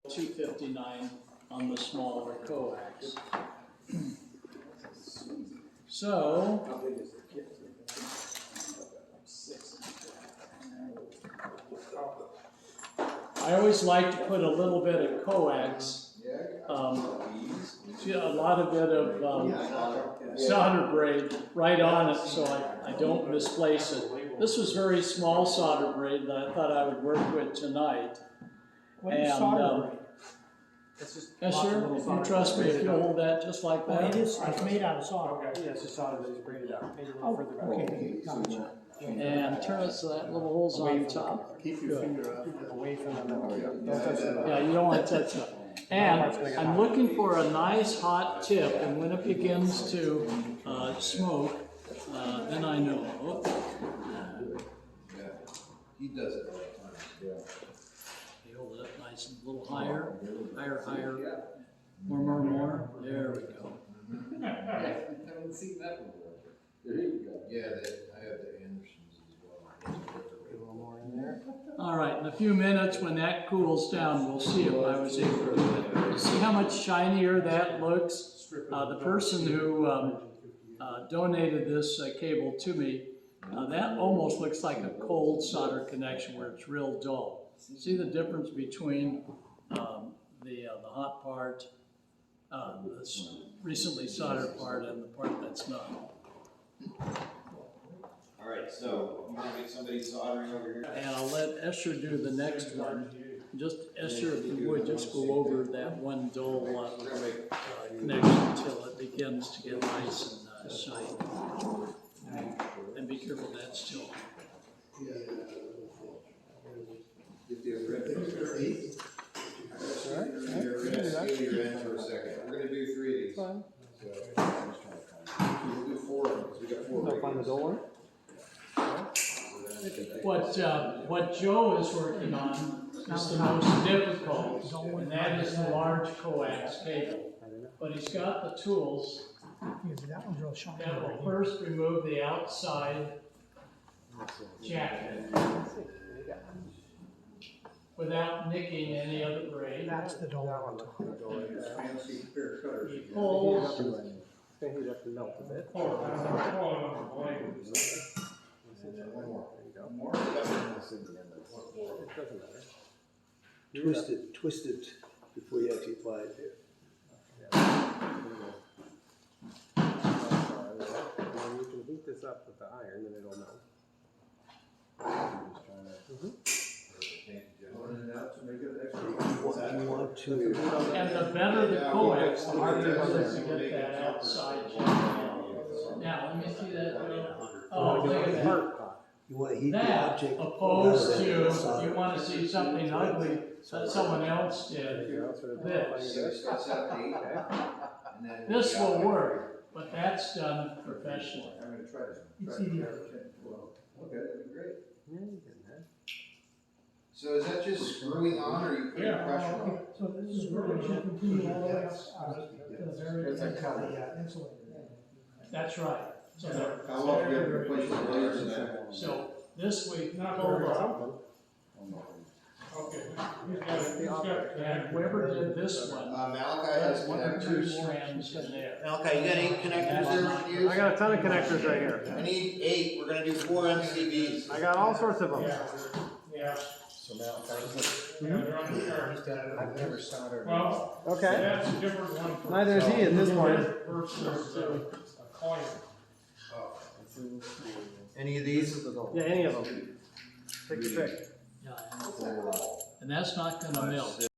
259 on the smaller coax. So, I always like to put a little bit of coax, a lot of bit of solder braid right on it so I don't misplace it. This was very small solder braid that I thought I would work with tonight. What is solder braid? Yes, sir. If you trust me, if you'll hold that just like that. It is. It's made out of solder. Okay. Yeah, it's just solder that is braided out. Maybe a little further back. Okay, gotcha. And turn it so that little hole's on top. Keep your finger away from the metal. Don't touch the metal. Yeah, you don't want to touch it. And I'm looking for a nice hot tip, and when it begins to smoke, then I know. Yeah, he does it all the time. Yeah. You hold it up nice and a little higher, higher. More. There we go. I haven't seen that before. There you go. Yeah, I have the Andersons as well. A little more in there. All right, in a few minutes when that cools down, we'll see if I was able to do it. You see how much shinier that looks? The person who donated this cable to me, that almost looks like a cold solder connection where it's real dull. See the difference between the hot part, this recently soldered part, and the part that's not. All right, so you want to get somebody soldering over here? And I'll let Esther do the next one. Just, Esther, if you would, just go over that one dull connection until it begins to get nice and shiny. And be careful that's still on. Get the red. You're going to steal your end for a second. We're going to do 3 of these. Fine. We'll do 4 of them because we got 4. I'll find the door. What Joe is working on is the most difficult, and that is the large coax cable. But he's got the tools That one's real shiny. that will first remove the outside jacket without nicking any of the braid. That's the door. Fancy fair cutters. He pulls. He'd have to melt a bit. One more. More? It doesn't matter. Twist it before you actually apply it. You can heat this up with the iron and it'll melt. You want to. And the better the coax, the harder it is to get that outside jacket out. Now, let me see that. Oh, look at that. You want to heat the That, object. opposed to, if you want to see something ugly that someone else did, this. This will work, but that's done professionally. I'm going to try this. It's easier. Okay, that'd be great. Yeah, you get that. So is that just screwing on or are you putting pressure on? So this is where we should continue all the way up to the very end of the insulator. That's right. So they're How long do you have to replace the layers in that? So this we pulled up, and whoever did this one Malachi has has 1 or 2 connectors. strands in there. Malachi, you got 8 connectors there on you? I got a ton of connectors right here. I need 8. We're going to do 4 MCBs. I got all sorts of them. Yeah. So Malachi, Yeah, they're on the chart. I've never soldered. Well, Okay. that's a different one. Neither is he at this point. Versus a coin. Any of these? Yeah, any of them. Take your pick. Yeah, and that's not going to melt.